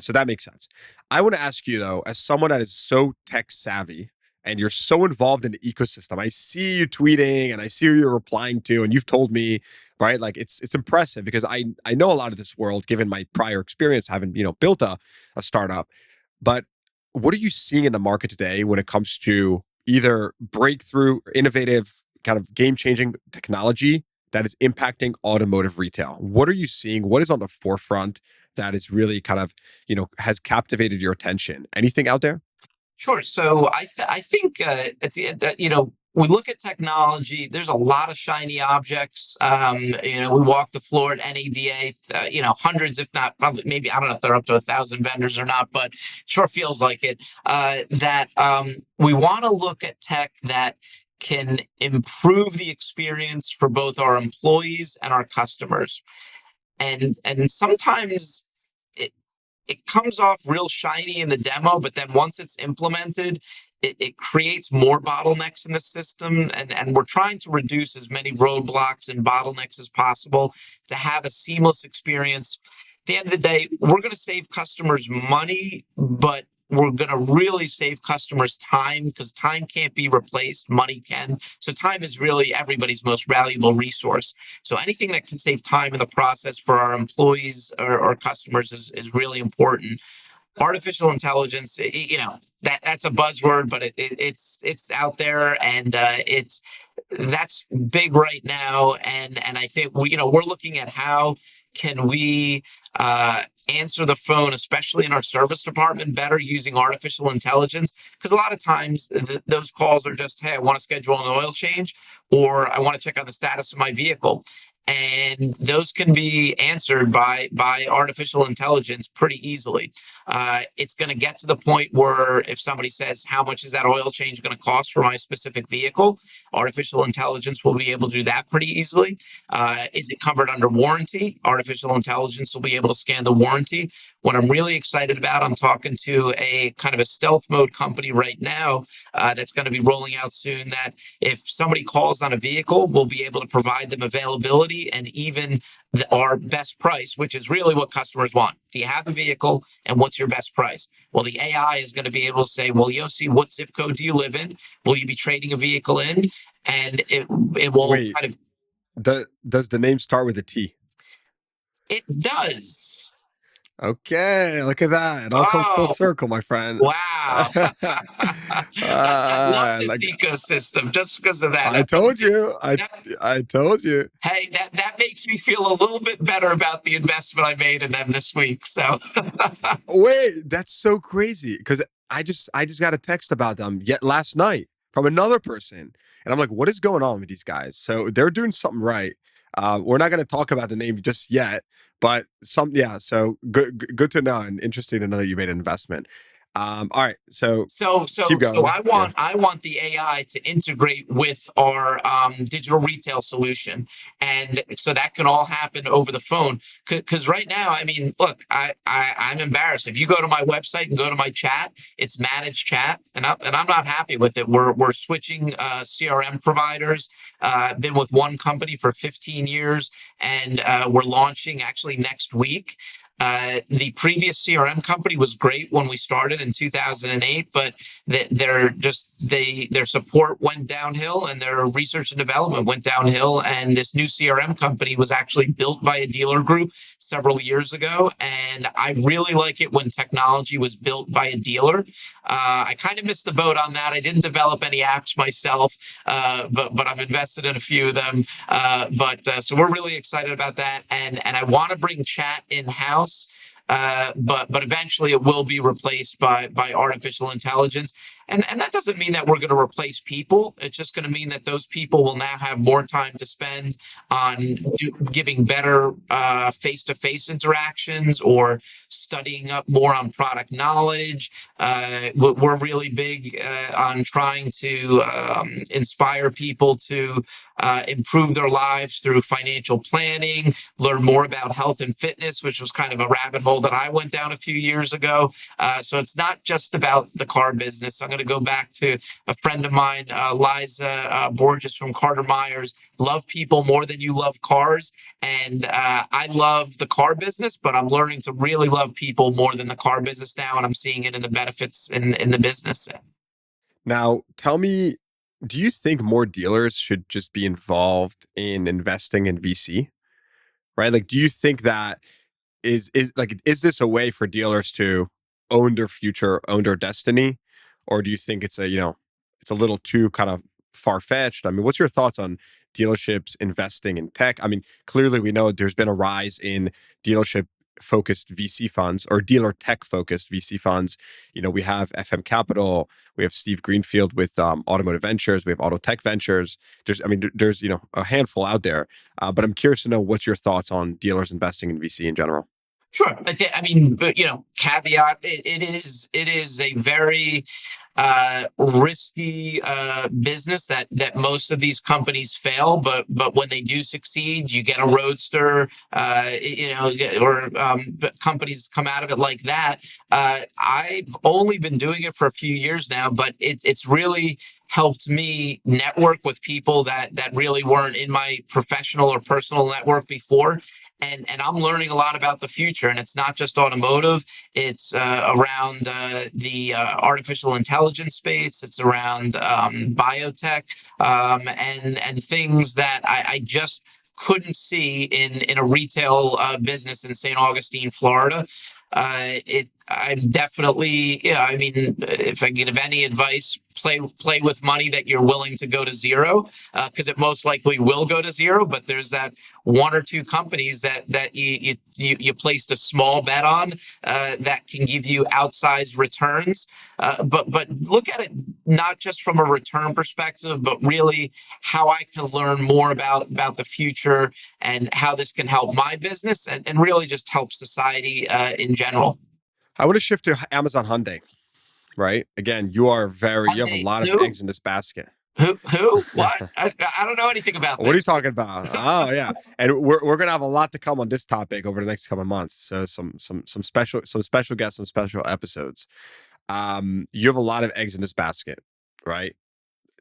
So that makes sense. I want to ask you though, as someone that is so tech savvy and you're so involved in the ecosystem, I see you tweeting and I see who you're replying to, and you've told me, right? Like it's impressive because I know a lot of this world given my prior experience having, built a startup. But what are you seeing in the market today when it comes to either breakthrough, innovative, kind of game-changing technology that is impacting automotive retail? What are you seeing? What is on the forefront that is really kind of, has captivated your attention? Anything out there? Sure. So I think at the end, we look at technology. There's a lot of shiny objects. We walk the floor at NADA. Hundreds, if not probably, maybe I don't know if they're up to 1,000 vendors or not, but sure feels like it. That we want to look at tech that can improve the experience for both our employees and our customers. And sometimes it comes off real shiny in the demo, but then once it's implemented, it creates more bottlenecks in the system. And we're trying to reduce as many roadblocks and bottlenecks as possible to have a seamless experience. At the end of the day, we're going to save customers money, but we're going to really save customers time, because time can't be replaced, money can. So time is really everybody's most valuable resource. So anything that can save time in the process for our employees or customers is really important. Artificial intelligence, that's a buzzword, but it's out there, and that's big right now. And I think we're looking at how can we answer the phone, especially in our service department, better using artificial intelligence, because a lot of times those calls are just, hey, I want to schedule an oil change, or I want to check on the status of my vehicle. And those can be answered by artificial intelligence pretty easily. It's going to get to the point where if somebody says, how much is that oil change going to cost for my specific vehicle? Artificial intelligence will be able to do that pretty easily. Is it covered under warranty? Artificial intelligence will be able to scan the warranty. What I'm really excited about, I'm talking to a kind of a stealth mode company right now that's going to be rolling out soon, that if somebody calls on a vehicle, we'll be able to provide them availability quality and even our best price, which is really what customers want. Do you have a vehicle and what's your best price? Well, the AI is going to be able to say, well, Yossi, what zip code do you live in? Will you be trading a vehicle in? And it will Wait, kind of, does the name start with a T? it does. Okay, look at that. It all comes full Oh, circle, my friend. wow. I love this Like ecosystem just because of that. I told you. That, I told you. hey, that makes me feel a little bit better about the investment I made in them this week. So, Wait, that's so crazy because I just got a text about them yet last night from another person, and I'm like, what is going on with these guys? So they're doing something right. We're not going to talk about the name just yet, but some yeah. So good to know and interesting to know that you made an investment. All right, so keep so going. Yeah. I want the AI to integrate with our digital retail solution, and so that can all happen over the phone. Because right now, I mean, look, I'm embarrassed. If you go to my website and go to my chat, it's managed chat, and I'm not happy with it. We're switching CRM providers. Been with one company for 15 years, and we're launching actually next week. The previous CRM company was great when we started in 2008, but their support went downhill and their research and development went downhill. And this new CRM company was actually built by a dealer group several years ago. And I really like it when technology was built by a dealer. I kind of missed the boat on that. I didn't develop any apps myself, but I'm invested in a few of them. But so we're really excited about that, and I want to bring chat in house. But eventually it will be replaced by artificial intelligence, and that doesn't mean that we're going to replace people. It's just going to mean that those people will now have more time to spend on giving better face-to-face interactions or studying up more on product knowledge. We're really big on trying to inspire people to improve their lives through financial planning, learn more about health and fitness, which was kind of a rabbit hole that I went down a few years ago. So it's not just about the car business. I'm going to go back to a friend of mine, Liza Borges from Carter Myers. Love people more than you love cars. And I love the car business, but I'm learning to really love people more than the car business now. And I'm seeing it in the benefits in the business. Now, tell me, do you think more dealers should just be involved in investing in VC? Right? Like, do you think that is this a way for dealers to own their future, own their destiny, or do you think it's it's a little too kind of far fetched? I mean, what's your thoughts on dealerships investing in tech? I mean, clearly we know there's been a rise in dealership focused VC funds or dealer tech focused VC funds. We have FM Capital, we have Steve Greenfield with Automotive Ventures, we have Auto Tech Ventures. There's a handful out there, but I'm curious to know what's your thoughts on dealers investing in VC in general. Sure. I mean, but caveat, it is a very risky business that most of these companies fail, but when they do succeed, you get a roadster, or companies come out of it like that. I've only been doing it for a few years now, but it's really helped me network with people that really weren't in my professional or personal network before. And I'm learning a lot about the future, and it's not just automotive. It's around the artificial intelligence space. It's around biotech, and things that I just couldn't see in a retail business in St. Augustine, Florida. I'm definitely, yeah. I mean, if I give any advice, play with money that you're willing to go to zero, because it most likely will go to zero. But there's that one or two companies that you placed a small bet on, that can give you outsized returns. But look at it not just from a return perspective, but really how I can learn more about the future and how this can help my business and really just help society in general. I want to shift to Amazon Hyundai, right? Again, you have a Hyundai, lot of who? eggs in this basket. Who? What? I don't know anything about What are you this. talking about? Oh yeah, and we're gonna have a lot to come on this topic over the next couple of months. So some special guests, some special episodes. You have a lot of eggs in this basket, right?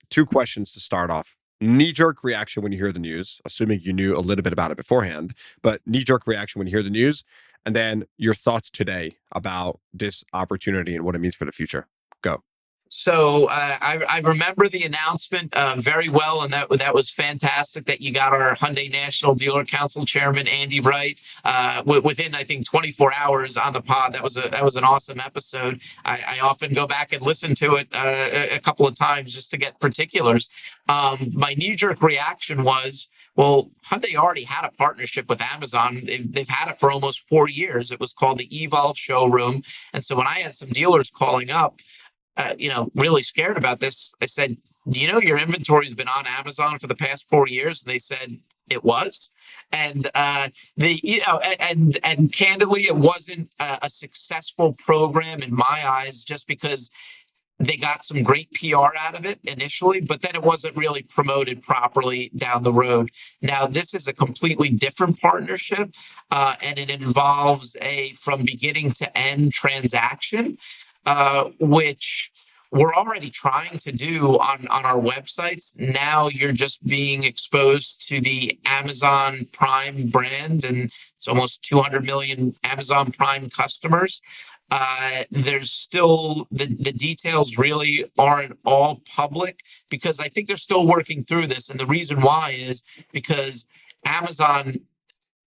Two questions to start off. knee jerk reaction when you hear the news, assuming you knew a little bit about it beforehand, but knee jerk reaction when you hear the news, and then your thoughts today about this opportunity and what it means for the future. Go. So I remember the announcement very well, and that was fantastic that you got our Hyundai National Dealer Council Chairman Andy Wright within I think 24 hours on the pod. That was an awesome episode. I often go back and listen to it a couple of times just to get particulars. My knee jerk reaction was, well, Hyundai already had a partnership with Amazon. They've had it for almost 4 years. It was called the Evolve Showroom, and so when I had some dealers calling up really scared about this. I said, "Do you know your inventory's been on Amazon for the past 4 years?" And they said it was. And and candidly, it wasn't a successful program in my eyes, just because they got some great PR out of it initially, but then it wasn't really promoted properly down the road. Now, this is a completely different partnership, and it involves a from beginning to end transaction, which we're already trying to do on our websites. Now you're just being exposed to the Amazon Prime brand, and it's almost 200 million Amazon Prime customers. There's still the details really aren't all public because I think they're still working through this. And the reason why is because Amazon,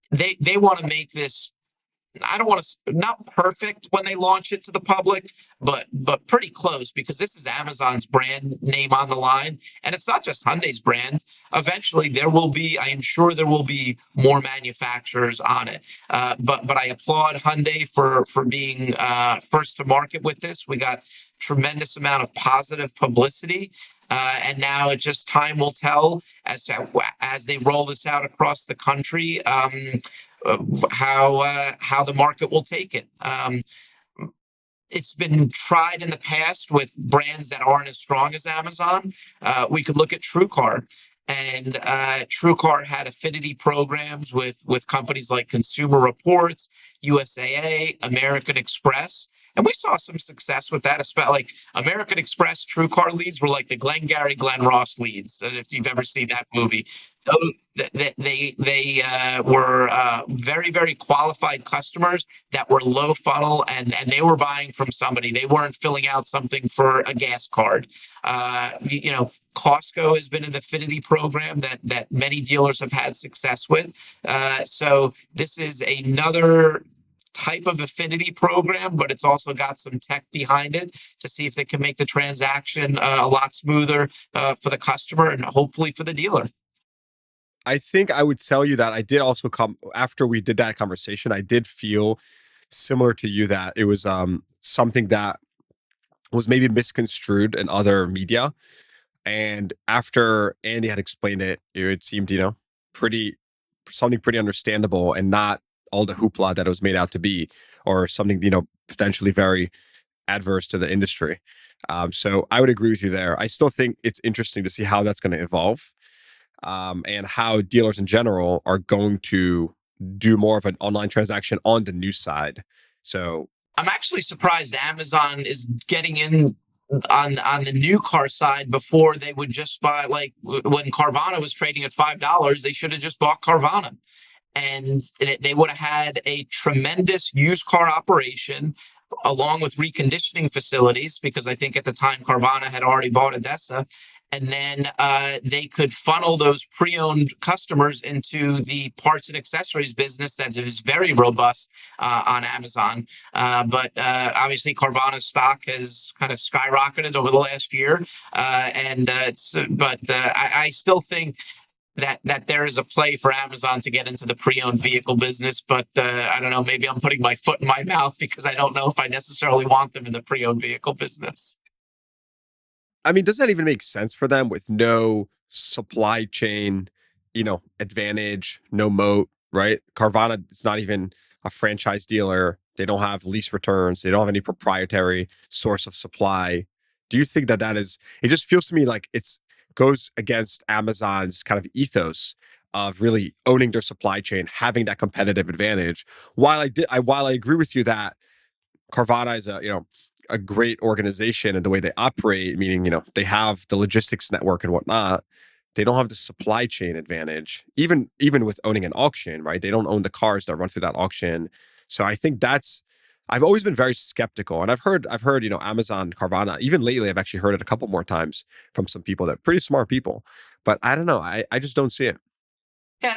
they want to make this, I don't want to, not perfect when they launch it to the public, but pretty close, because this is Amazon's brand name on the line, and it's not just Hyundai's brand. Eventually, there will be, I am sure, there will be more manufacturers on it. But I applaud Hyundai for being first to market with this. We got tremendous amount of positive publicity. And now it just time will tell as they roll this out across the country, how the market will take it. It's been tried in the past with brands that aren't as strong as Amazon. We could look at TrueCar, and TrueCar had affinity programs with companies like Consumer Reports, USAA, American Express, and we saw some success with that. Especially like American Express TrueCar leads were like the Glengarry Glen Ross leads. If you've ever seen that movie, those, they were very very qualified customers that were low funnel, and they were buying from somebody. They weren't filling out something for a gas card. Costco has been an affinity program that many dealers have had success with. So this is another type of affinity program, but it's also got some tech behind it to see if they can make the transaction a lot smoother for the customer and hopefully for the dealer. I think I would tell you that I did also come after we did that conversation. I did feel similar to you that it was something that was maybe misconstrued in other media. And after Andy had explained it, it seemed, pretty something pretty understandable and not all the hoopla that it was made out to be, or something, potentially very adverse to the industry. So I would agree with you there. I still think it's interesting to see how that's going to evolve, and how dealers in general are going to do more of an online transaction on the new side. So I'm actually surprised Amazon is getting in on the new car side before they would just buy, like when Carvana was trading at $5, they should have just bought Carvana, and they would have had a tremendous used car operation along with reconditioning facilities, because I think at the time Carvana had already bought Odessa. And then they could funnel those pre-owned customers into the parts and accessories business that is very robust on Amazon. But obviously, Carvana's stock has kind of skyrocketed over the last year, and I still think that there is a play for Amazon to get into the pre-owned vehicle business, but I don't know. Maybe I'm putting my foot in my mouth because I don't know if I necessarily want them in the pre-owned vehicle business. I mean, does that even make sense for them with no supply chain, advantage, no moat, right? Carvana is not even a franchise dealer. They don't have lease returns. They don't have any proprietary source of supply. Do you think that it just feels to me like it's goes against Amazon's kind of ethos of really owning their supply chain, having that competitive advantage. While I agree with you that Carvana is a great organization and the way they operate, meaning, they have the logistics network and whatnot. They don't have the supply chain advantage, even with owning an auction, right? They don't own the cars that run through that auction. So I think I've always been very skeptical. And I've heard, Amazon, Carvana, even lately, I've actually heard it a couple more times from some people that pretty smart people. But I don't know. I just don't see it. Yeah,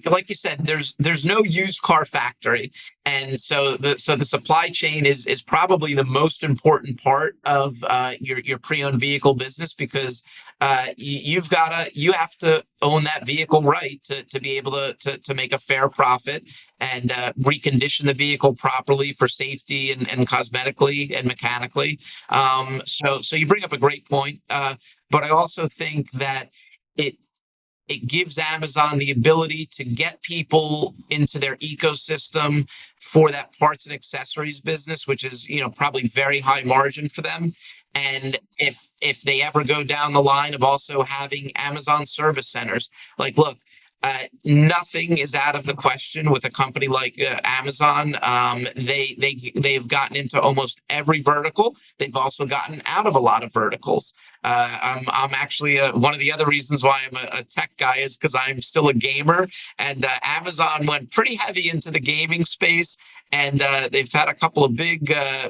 like you said, there's no used car factory, and so the supply chain is probably the most important part of your pre-owned vehicle business because you have to own that vehicle right to be able to make a fair profit and recondition the vehicle properly for safety and cosmetically and mechanically. So you bring up a great point, but I also think that. It it gives Amazon the ability to get people into their ecosystem for that parts and accessories business, which is, probably very high margin for them. And if they ever go down the line of also having Amazon service centers, like, look, nothing is out of the question with a company like Amazon. They've gotten into almost every vertical. They've also gotten out of a lot of verticals. I'm actually one of the other reasons why I'm a tech guy is because I'm still a gamer, and Amazon went pretty heavy into the gaming space, and they've had a couple of big, I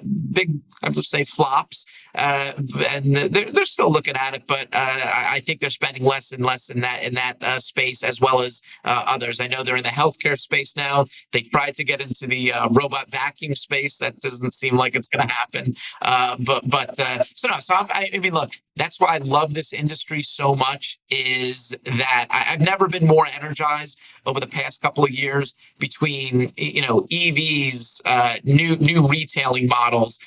would say, flops, and they're still looking at it, but I think they're spending less and less in that space as well as others. I know they're in the healthcare space now. They tried to get into the robot vacuum space. That doesn't seem like it's going to happen. I mean, look, that's why I love this industry so much. Is that I've never been more energized over the past couple of years between EVs, new retailing models,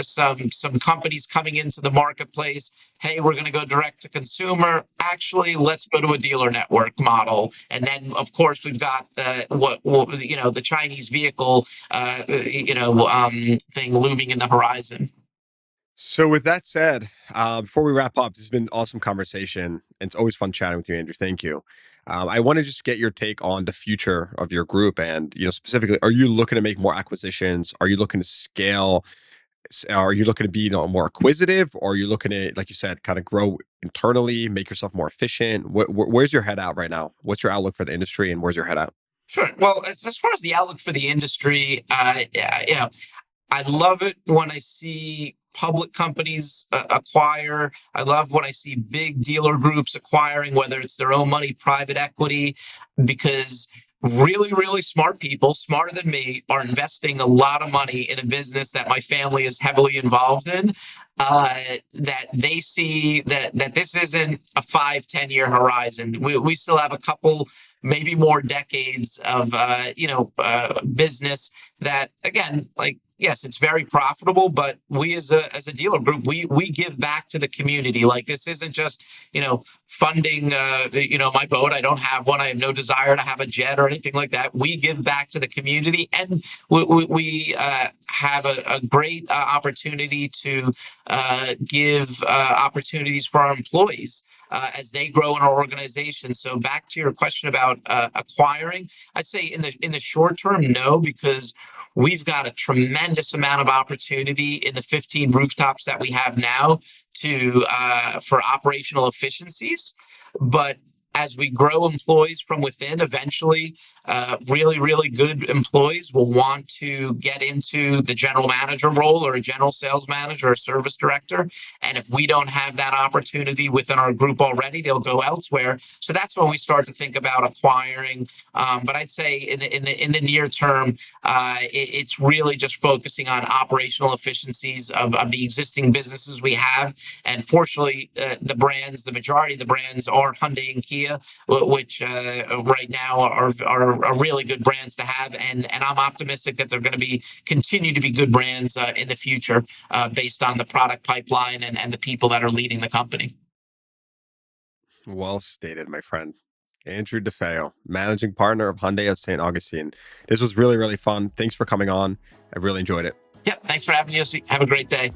some companies coming into the marketplace. Hey, we're going to go direct to consumer. Actually, let's go to a dealer network model. And then, of course, we've got the Chinese vehicle thing looming in the horizon. So with that said, before we wrap up, this has been an awesome conversation. And it's always fun chatting with you, Andrew. Thank you. I want to just get your take on the future of your group, and specifically, are you looking to make more acquisitions? Are you looking to scale? Are you looking to be more acquisitive, or are you looking to, like you said, kind of grow internally, make yourself more efficient? Where's your head out right now? What's your outlook for the industry, and where's your head out? Sure. Well, as far as the outlook for the industry, yeah, I love it when I see public companies acquire. I love when I see big dealer groups acquiring, whether it's their own money, private equity, because really, really smart people, smarter than me, are investing a lot of money in a business that my family is heavily involved in. That they see that this isn't a 5-10 year horizon. We still have a couple, maybe more decades of business that, again, like, yes, it's very profitable, but we as a dealer group, we give back to the community. Like, this isn't just funding my boat. I don't have one. I have no desire to have a jet or anything like that. We give back to the community, and we have a great opportunity to give opportunities for our employees as they grow in our organization. So back to your question about acquiring, I'd say in the short term, no, because we've got a tremendous amount of opportunity in the 15 rooftops that we have now to for operational efficiencies. But as we grow employees from within, eventually, really, really good employees will want to get into the general manager role or a general sales manager or service director. And if we don't have that opportunity within our group already, they'll go elsewhere. So that's when we start to think about acquiring. But I'd say in the near term, it's really just focusing on operational efficiencies of the existing businesses we have. And fortunately, the majority of the brands are Hyundai and Kia, which right now are really good brands to have, and I'm optimistic that they're going to continue to be good brands in the future, based on the product pipeline and the people that are leading the company. Well stated, my friend. Andrew DeFeo, managing partner of Hyundai of St. Augustine. This was really, really fun. Thanks for coming on. I really enjoyed it. Yeah, thanks for having me. Have a great day.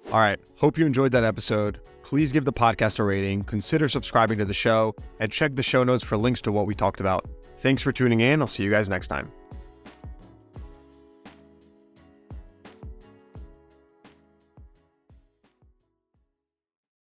All right. Hope you enjoyed that episode. Please give the podcast a rating, consider subscribing to the show, and check the show notes for links to what we talked about. Thanks for tuning in. I'll see you guys next time.